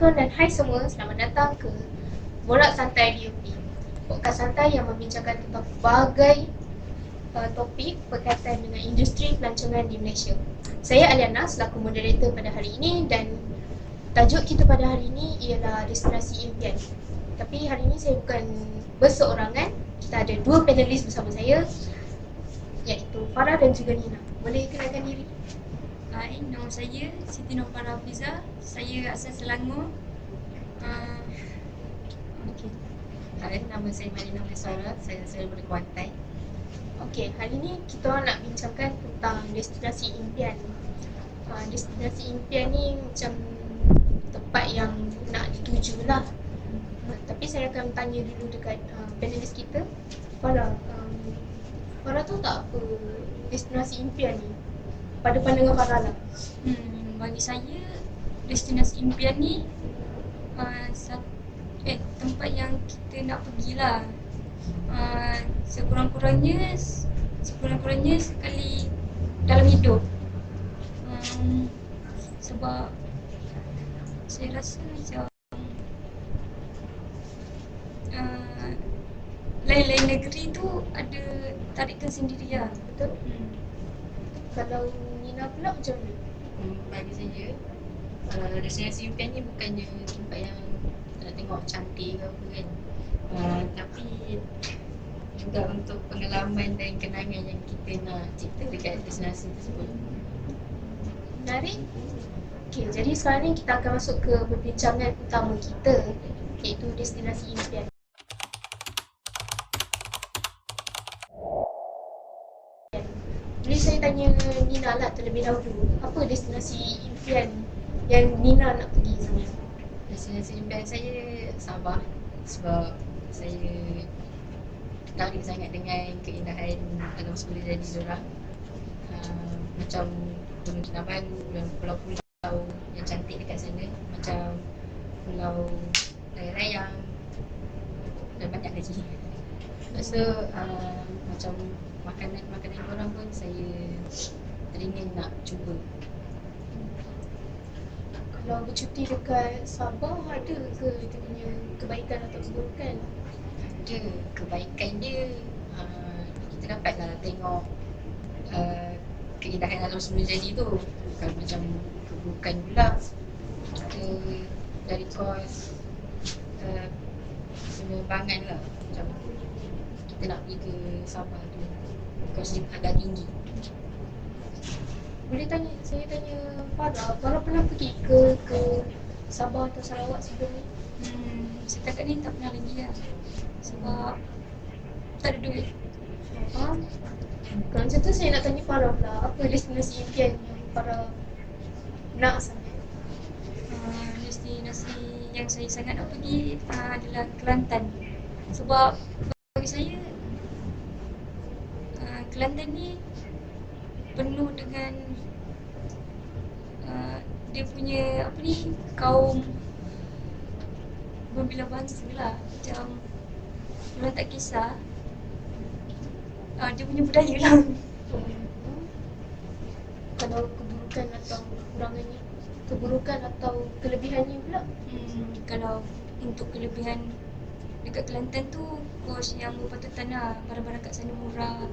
Assalamualaikum dan hai semua, selamat datang ke Borak Santai DOP, podcast santai yang membincangkan tentang pelbagai topik berkaitan dengan industri pelancongan di Malaysia. Saya Aliana selaku moderator pada hari ini dan tajuk kita pada hari ini ialah destinasi impian. Tapi hari ini saya bukan berseorangan, kita ada dua panelis bersama saya, iaitu Farah dan juga Nina. Boleh kenalkan diri? Hai, nama saya Siti Nurfara Hafiza. Saya asal Selangor. Okey. Hai, nama saya Marina Mesara. Saya asal dari Kuantan. Okey, hari ni kita orang nak bincangkan tentang destinasi impian. Destinasi impian ni macam tempat yang nak dituju lah. Tapi saya akan tanya dulu dekat panelis kita, Farah. Farah tahu tak apa destinasi impian ni? Pada pandangan Farah lah. Bagi saya, destinasi impian ni tempat yang kita nak pergilah. Sekurang-kurangnya sekali dalam hidup. Sebab saya rasa macam lain-lain negeri tu ada tarikan sendiri lah. Betul? Kalau Nina pula macam mana? Bagi saya, destinasi impian ni bukannya tempat yang kita nak tengok cantik ke apa kan. Tapi juga untuk pengalaman dan kenangan yang kita nak cipta dekat destinasi tersebut. Menarik? Okey, jadi sekarang ni kita akan masuk ke perbincangan utama kita, iaitu destinasi impian. Boleh saya tanya Nina lah terlebih dahulu, apa destinasi impian yang Nina nak pergi sebenarnya? Destinasi impian saya Sabah, sebab saya tertarik sangat dengan keindahan alam semula jadi diorang. Macam Gunung Kinabalu dan pulau-pulau yang cantik dekat sana, macam Pulau Layang-Layang dan banyak lagi. Lepas tu macam makanan diorang pun saya teringin nak cuba. Kalau bercuti dekat Sabah, ada ke dia punya kebaikan atau keburukan? Ada kebaikan dia, kita dapatlah tengok keindahan alam semula jadi tu. Bukan macam keburukan pula, kita dari kos penerbangan lah, macam kita nak pergi ke Sabah tu, kos dia agak tinggi. Boleh saya tanya Farah pernah pergi ke Sabah atau Sarawak sebelum ni? Setakat ni tak pernah lagi lah. Sebab tak ada duit. Kalau macam tu saya nak tanya Farah pula, apa destinasi impian yang Farah nak sangat? Destinasi yang saya sangat nak pergi adalah Kelantan. Sebab bagi saya Kelantan ni penuh dengan dia punya kaum berbelah bangsa lah. Macam orang tak kisah dia punya budaya lah. Kalau keburukan atau kelebihannya pula? Kalau untuk kelebihan dekat Kelantan tu, kos yang berpatutan lah, barang-barang kat sana murah.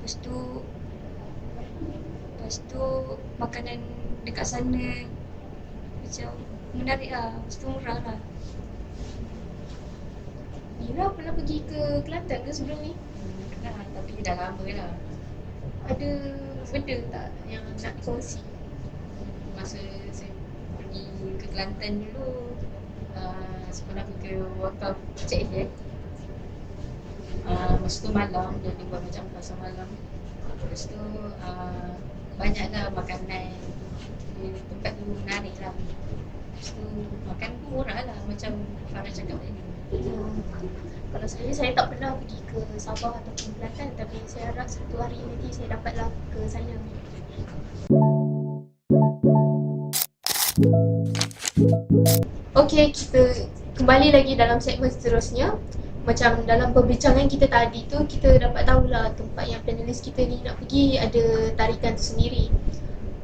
Lepas tu makanan dekat sana macam menarik lah, lepas tu murah lah. Nina pernah pergi ke Kelantan ke sebelum ni? Pernah, tapi dah lama lah. Ada benda tak yang nak dikongsi? Masa saya pergi ke Kelantan dulu, saya pernah pergi ke Wakaf Cik Ihyek. Masa tu malam, dia buat macam pasar malam. Lepas tu banyaklah makanan di tempat tu, menarik lah. Lepas tu makan pun murah lah, macam Farah cakap tadi. Kalau saya tak pernah pergi ke Sabah ataupun Kelantan, tapi saya harap satu hari nanti saya dapatlah ke sana. Okey, kita kembali lagi dalam segmen seterusnya. Macam dalam perbincangan kita tadi tu, kita dapat tahulah tempat yang panelis kita ni nak pergi ada tarikan tersendiri.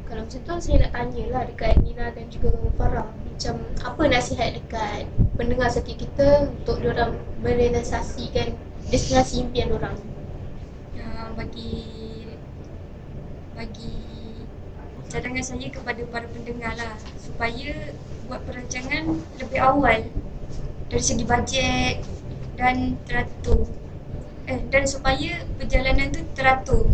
Kalau macam tu saya nak tanyalah dekat Nina dan juga Farah, macam apa nasihat dekat pendengar setia kita untuk diorang merealisasikan destinasi impian diorang? Bagi cadangan saya kepada para pendengar lah, supaya buat perancangan lebih awal dari segi bajet dan teratur, dan supaya perjalanan tu teratur.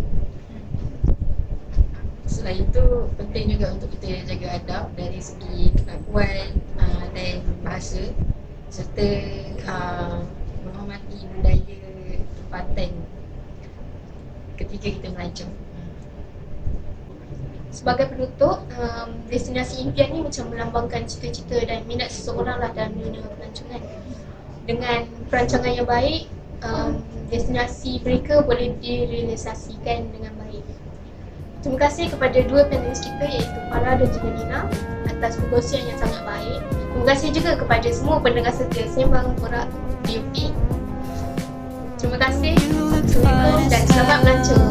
Selain itu, penting juga untuk kita jaga adab dari segi pengakuan dan bahasa, serta menghormati budaya tempatan ketika kita melancong. Sebagai penutup, destinasi impian ni macam melambangkan cita-cita dan minat seseorang lah dalam dunia pelancongan. Dengan perancangan yang baik, destinasi mereka boleh direalisasikan dengan baik. Terima kasih kepada dua panelis kita iaitu Farah dan juga Nina atas perkongsian yang sangat baik. Terima kasih juga kepada semua pendengar setia Sembang Borak DUP. Terima kasih. Assalamualaikum dan selamat melancong.